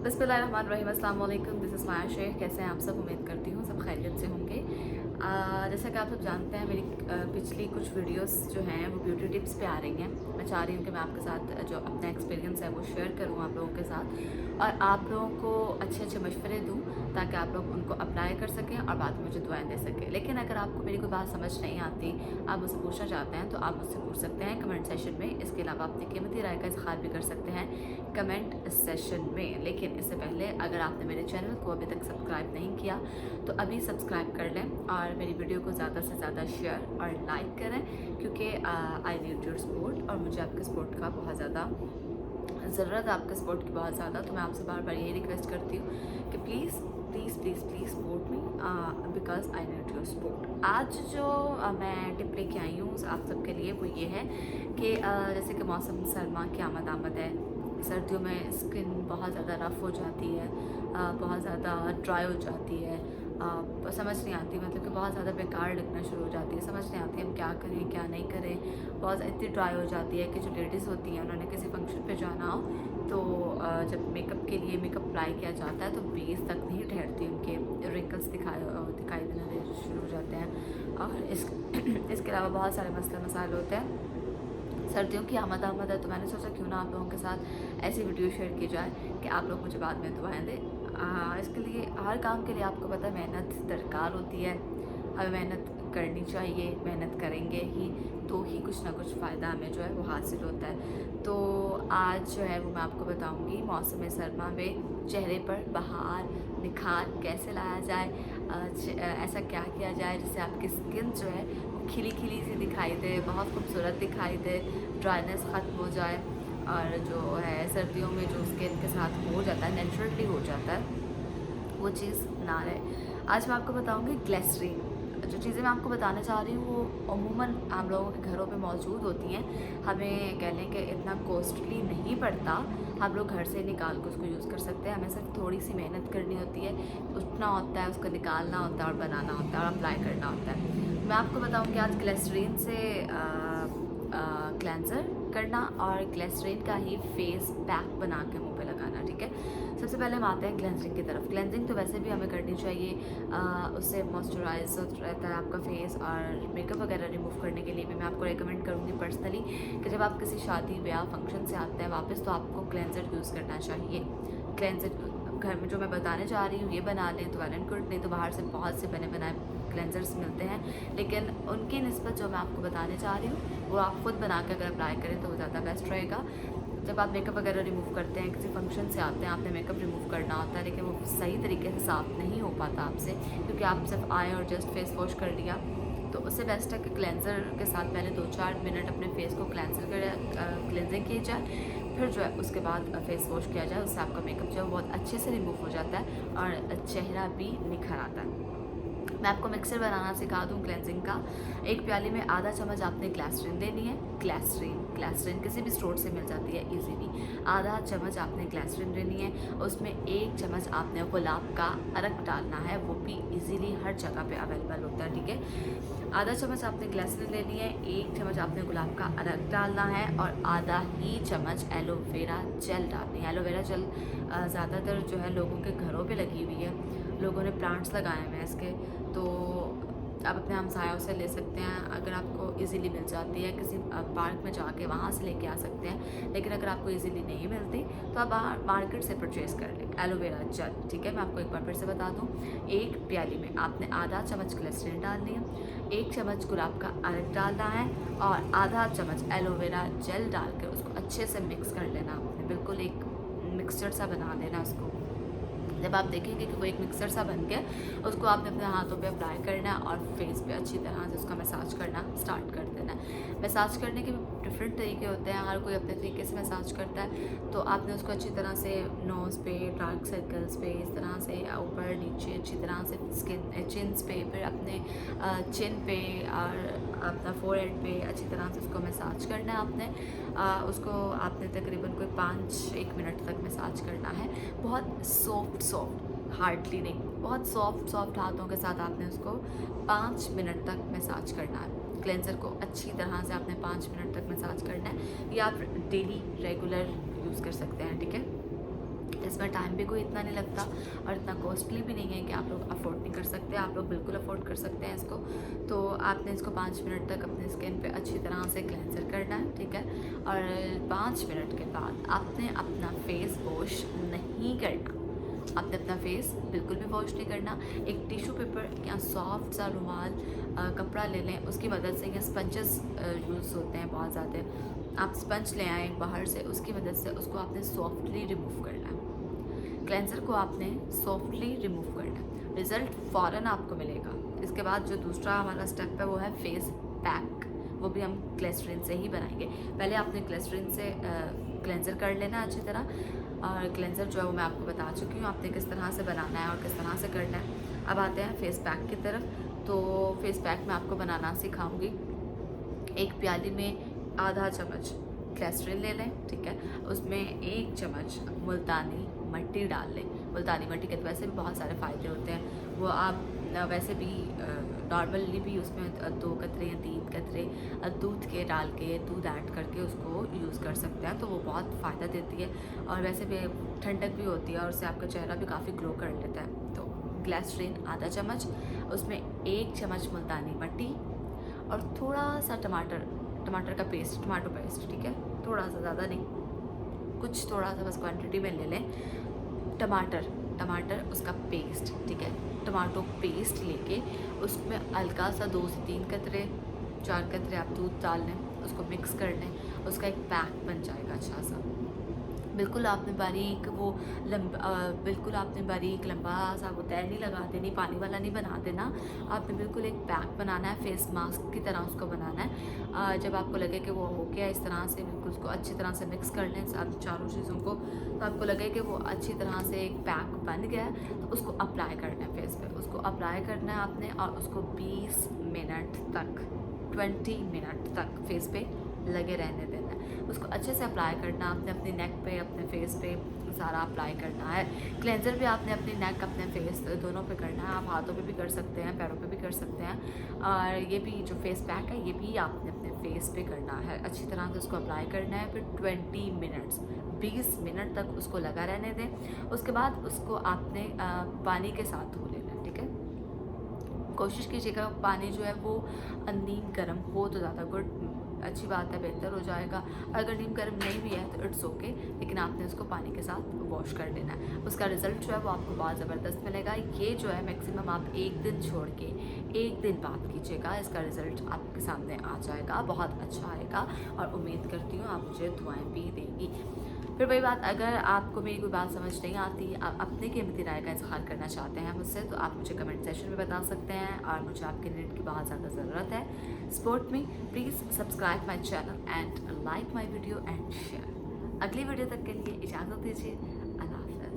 बिस्मिल्लाहिर्रहमानिर्रहीम, अस्सलाम वालेकुम। दिस इज़ माया शेख। कैसे हैं आप सब? उम्मीद करती हूँ सब खैरियत से होंगे। जैसा कि आप सब जानते हैं, मेरी पिछली कुछ वीडियोस जो हैं वो ब्यूटी टिप्स पे आ रही हैं। मैं चाह रही हूँ कि मैं आपके साथ जो अपना एक्सपीरियंस है वो शेयर करूँ आप लोगों के साथ, और आप लोगों को अच्छे अच्छे मशवरे दूँ ताकि आप लोग उनको अप्लाई कर सकें और बाद में मुझे दुआएं दे सकें। लेकिन अगर आपको मेरी कोई बात समझ नहीं आती, आप मुझसे पूछना चाहते हैं, तो आप मुझसे पूछ सकते हैं कमेंट सेशन में। इसके अलावा अपनी कीमती राय का इज़हार भी कर सकते हैं कमेंट सेशन में। लेकिन इससे पहले अगर आपने मेरे चैनल को अभी तक सब्सक्राइब नहीं किया तो अभी सब्सक्राइब कर लें और मेरी वीडियो को ज़्यादा से ज़्यादा शेयर और लाइक करें, क्योंकि आई नीड योर सपोर्ट और मुझे आपके सपोर्ट का बहुत ज़्यादा ज़रूरत है, आपके सपोर्ट की बहुत ज़्यादा। तो मैं आपसे बार बार यही रिक्वेस्ट करती हूँ कि please please please please support me because I need your support. आज जो मैं टिप लेके आई हूँ आप सबके लिए वो ये है कि जैसे कि मौसम सरमा की आमद है, सर्दियों में स्किन बहुत ज़्यादा रफ़ हो जाती है, बहुत ज़्यादा ड्राई हो जाती है, समझ नहीं आती, मतलब कि बहुत ज़्यादा बेकार लगना शुरू हो जाती है, समझ नहीं आती हम क्या करें क्या नहीं करें। बहुत इतनी ड्राई हो जाती है कि जो लेडीज़ होती हैं उन्होंने किसी फंक्शन पे जाना हो तो जब मेकअप के लिए मेकअप अप्लाई किया जाता है तो बेस तक नहीं ठहरती, उनके रिंकल्स दिखाई देना शुरू हो जाते हैं। और इसके अलावा बहुत सारे मसाइल होते हैं। सर्दियों की आमद है तो मैंने सोचा क्यों ना आप लोगों के साथ ऐसी वीडियो शेयर की जाए कि आप लोग मुझे बाद में दुआएं दें। इसके लिए हर काम के लिए आपको पता है मेहनत दरकार होती है, हमें मेहनत करनी चाहिए, मेहनत करेंगे ही तो ही कुछ ना कुछ फ़ायदा हमें जो है वो हासिल होता है। तो आज जो है वो मैं आपको बताऊंगी मौसम सरमा में चेहरे पर बहार निखार कैसे लाया जाए, ऐसा क्या किया जाए जिससे आपकी स्किन जो है खिली खिली सी दिखाई दे, बहुत खूबसूरत दिखाई दे, ड्राइनेस ख़त्म हो जाए, और जो है सर्दियों में जो स्किन के साथ हो जाता है नेचुरली हो जाता है वो चीज़ ना रहे। आज मैं आपको बताऊंगी ग्लिसरीन। जो चीज़ें मैं आपको बताने चाह रही हूँ वो अमूमन हम लोगों के घरों पे मौजूद होती हैं, हमें कह लें कि इतना कॉस्टली नहीं पड़ता, हम लोग घर से निकाल कर उसको यूज़ कर सकते हैं। हमें सिर्फ थोड़ी सी मेहनत करनी होती है, उठना होता है, उसको निकालना होता है और बनाना होता है और अप्लाई करना होता है। मैं आपको बताऊँगी आज ग्लिसरीन से क्लेंज़र करना और ग्लिसरीन का ही फेस पैक बना के मुँह पे लगाना, ठीक है। सबसे पहले हम आते हैं क्लेंजिंग की तरफ। क्लेंजिंग तो वैसे भी हमें करनी चाहिए, उससे मॉइस्चराइज रहता है आपका फेस, और मेकअप वगैरह रिमूव करने के लिए भी मैं आपको रेकमेंड करूँगी पर्सनली कि जब आप किसी शादी ब्याह फंक्शन से आते हैं वापस तो आपको क्लेंजर यूज़ करना चाहिए। क्लेंजर घर में जो मैं बताने जा रही हूँ ये बना लें तो वेल एंड गुड, नहीं तो बाहर से बहुत से बने बनाए क्लेंजर्स मिलते हैं, लेकिन उनकी निस्बत जो मैं आपको बताने जा रही हूँ वो आप खुद बना के अगर अप्लाई करें तो वो ज़्यादा बेस्ट रहेगा। जब आप मेकअप वगैरह रिमूव करते हैं, किसी फंक्शन से आते हैं, आपने मेकअप रिमूव करना होता है लेकिन वो सही तरीके से साफ़ नहीं हो पाता आपसे, क्योंकि आप सिर्फ आए और जस्ट फेस वॉश कर लिया, तो उससे बेस्ट है कि क्लेंज़र के साथ पहले 2-4 मिनट अपने फेस को क्लेंजिंग की जाए, फिर जो है उसके बाद फेस वॉश किया जाए। उससे आपका मेकअप जो है बहुत अच्छे से रिमूव हो जाता है और चेहरा भी निखर आता है। मैं आपको मिक्सर बनाना सिखा दूं क्लेंजिंग का। एक प्याली में आधा चम्मच आपने ग्लिसरीन देनी है। ग्लिसरीन किसी भी स्टोर से मिल जाती है इजीली। आधा चम्मच आपने ग्लिसरीन लेनी है, उसमें 1 चम्मच आपने गुलाब का अरक डालना है, वो भी इजीली हर जगह पे अवेलेबल होता है, ठीक है। आधा चम्मच आपने ग्लिसरीन लेनी है, 1 चम्मच आपने गुलाब का अरक डालना है और आधा ही चम्मच एलोवेरा जेल डालनी है। एलोवेरा जेल ज़्यादातर जो है लोगों के घरों पे लगी हुई है, लोगों ने प्लांट्स लगाए हुए हैं इसके, तो आप अपने हमसायों से ले सकते हैं अगर आपको इजीली मिल जाती है, किसी पार्क में जाके वहाँ से लेके आ सकते हैं। लेकिन अगर आपको इजीली नहीं मिलती तो आप बाहर मार्केट से परचेज़ कर लें एलोवेरा जेल, ठीक है। मैं आपको एक बार फिर से बता दूँ, एक प्याली में आपने आधा चम्मच ग्लिसरीन डालनी है, 1 चम्मच गुलाब का अरक डालना है और आधा चम्मच एलोवेरा जेल डाल कर उसको अच्छे से मिक्स कर लेना आपने, बिल्कुल एक मिक्सचर सा बना लेना उसको। जब आप देखेंगे कि वो एक मिक्सर सा बन गया, उसको आपने अपने हाथों पे अप्लाई करना है और फेस पे अच्छी तरह से उसका मसाज करना स्टार्ट कर देना है। मसाज करने के डिफरेंट तरीके होते हैं, हर कोई अपने तरीके से मसाज करता है। तो आपने उसको अच्छी तरह से नोज़ पे, डार्क सर्कल्स पे, इस तरह से ऊपर नीचे अच्छी तरह से स्किन चिन्स पे, फिर अपने चिन पे और अपना फोरहेड पे अच्छी तरह से उसको मसाज करना है आपने। उसको आपने तकरीबन कोई 5-1 मिनट तक मसाज करना है, बहुत सॉफ्ट हार्डली नहीं, बहुत सॉफ्ट हाथों के साथ आपने उसको 5 मिनट तक मसाज करना है। क्लेंजर को अच्छी तरह से आपने 5 मिनट तक मसाज करना है, या आप डेली रेगुलर यूज़ कर सकते हैं, ठीक है। इसमें टाइम भी कोई इतना नहीं लगता और इतना कॉस्टली भी नहीं है कि आप लोग अफोर्ड नहीं कर सकते। आप लोग बिल्कुल अफोर्ड कर सकते हैं इसको। तो आपने इसको 5 मिनट तक अपने स्किन पे अच्छी तरह से क्लेंजर करना है, ठीक है। और 5 मिनट के बाद आपने अपना फेस वॉश नहीं करना। आपने अपना फेस बिल्कुल भी वॉश नहीं करना। एक टिश्यू पेपर या सॉफ्ट सा रुमाल कपड़ा ले लें, उसकी मदद से, या स्पंजेस यूज़ होते हैं बहुत ज़्यादा, आप स्पंज ले आएँ बाहर से, उसकी मदद से उसको आपने सॉफ्टली रिमूव करना है। क्लेंजर को आपने सॉफ्टली रिमूव करना है, रिज़ल्ट फ़ौरन आपको मिलेगा। इसके बाद जो दूसरा हमारा स्टेप है वो है फेस पैक। वो भी हम ग्लिसरीन से ही बनाएंगे। पहले आपने ग्लिसरीन से क्लेंजर कर लेना अच्छी तरह, और क्लेंजर जो है वो मैं आपको बता चुकी हूँ आपने किस तरह से बनाना है और किस तरह से करना है। अब आते हैं फेस पैक की तरफ। तो फेस पैक मैं आपको बनाना सिखाऊंगी। एक प्याली में आधा चम्मच ग्लिसरीन ले लें, ठीक है। उसमें 1 चम्मच मुल्तानी मिट्टी डाल लें। मुल्तानी मिट्टी के तो वैसे भी बहुत सारे फ़ायदे होते हैं, वो आप वैसे भी नॉर्मली भी उसमें 2 कतरे या 3 कतरे दूध के डाल के, दूध ऐड करके उसको यूज़ कर सकते हैं, तो वो बहुत फ़ायदा देती है। और वैसे भी ठंडक भी होती है और उससे आपका चेहरा भी काफ़ी ग्लो कर लेता है। तो ग्लिसरीन आधा चम्मच, उसमें 1 चम्मच मुल्तानी मिट्टी और थोड़ा सा टमाटर का पेस्ट, टमाटो पेस्ट, ठीक है। थोड़ा सा, ज़्यादा नहीं, कुछ थोड़ा सा बस क्वांटिटी में ले लें। टमाटर उसका पेस्ट, ठीक है। टमाटो पेस्ट लेके उसमें हल्का सा 2 से 3 कतरे, 4 कतरे आप दूध डाल लें, उसको मिक्स कर लें, उसका एक पैक बन जाएगा अच्छा सा। बिल्कुल आपने बारीक बिल्कुल आपने बारीक लंबा सा वो तय नहीं लगा देनी, पानी वाला नहीं बना देना। आपने बिल्कुल एक पैक बनाना है, फेस मास्क की तरह उसको बनाना है। जब आपको लगे कि वो हो गया इस तरह से, बिल्कुल उसको अच्छी तरह से मिक्स कर लें साथ चारों चीज़ों को, तो आपको लगे कि वो अच्छी तरह से एक पैक बन गया है, तो उसको अप्लाई करना है फेस पे। उसको अप्लाई करना है आपने, और उसको 20 मिनट तक, 20 मिनट तक फेस पे लगे रहने देना है। उसको अच्छे से अप्लाई करना आपने, अपने नेक पे, अपने फेस पे सारा अप्लाई करना है। क्लेंजर भी आपने अपने नेक, अपने फेस दोनों पे करना है। आप हाथों पे भी कर सकते हैं, पैरों पे भी कर सकते हैं। और ये भी जो फेस पैक है ये भी आपने अपने फेस पे करना है। अच्छी तरह से उसको अप्लाई करना है। फिर 20 मिनट्स, 20 मिनट तक उसको लगा रहने दें। उसके बाद उसको आपने पानी के साथ धो लेना है, ठीक है। कोशिश कीजिएगा पानी जो है वो नीम गर्म हो तो ज़्यादा गुड, अच्छी बात है, बेहतर हो जाएगा। अगर नीम गर्म नहीं भी है तो इट्स ओके, लेकिन आपने उसको पानी के साथ वॉश कर लेना है। उसका रिज़ल्ट जो है वो आपको बहुत ज़बरदस्त मिलेगा। ये जो है मैक्सिमम आप 1 दिन छोड़ के 1 दिन बाद कीजिएगा, इसका रिज़ल्ट आपके सामने आ जाएगा, बहुत अच्छा आएगा। और उम्मीद करती हूँ आप मुझे दुआएँ भी देंगी। फिर वही बात, अगर आपको मेरी कोई बात समझ नहीं आती, आप अपने कीमती राय का इज़हार करना चाहते हैं मुझसे, तो आप मुझे कमेंट सेक्शन में बता सकते हैं। और मुझे आपके नेट की बहुत ज़्यादा ज़रूरत है। Support me, please subscribe my channel and like my video and share. अगली वीडियो तक के लिए इजाज़त दीजिए। अल्लाह हाफ़िज़।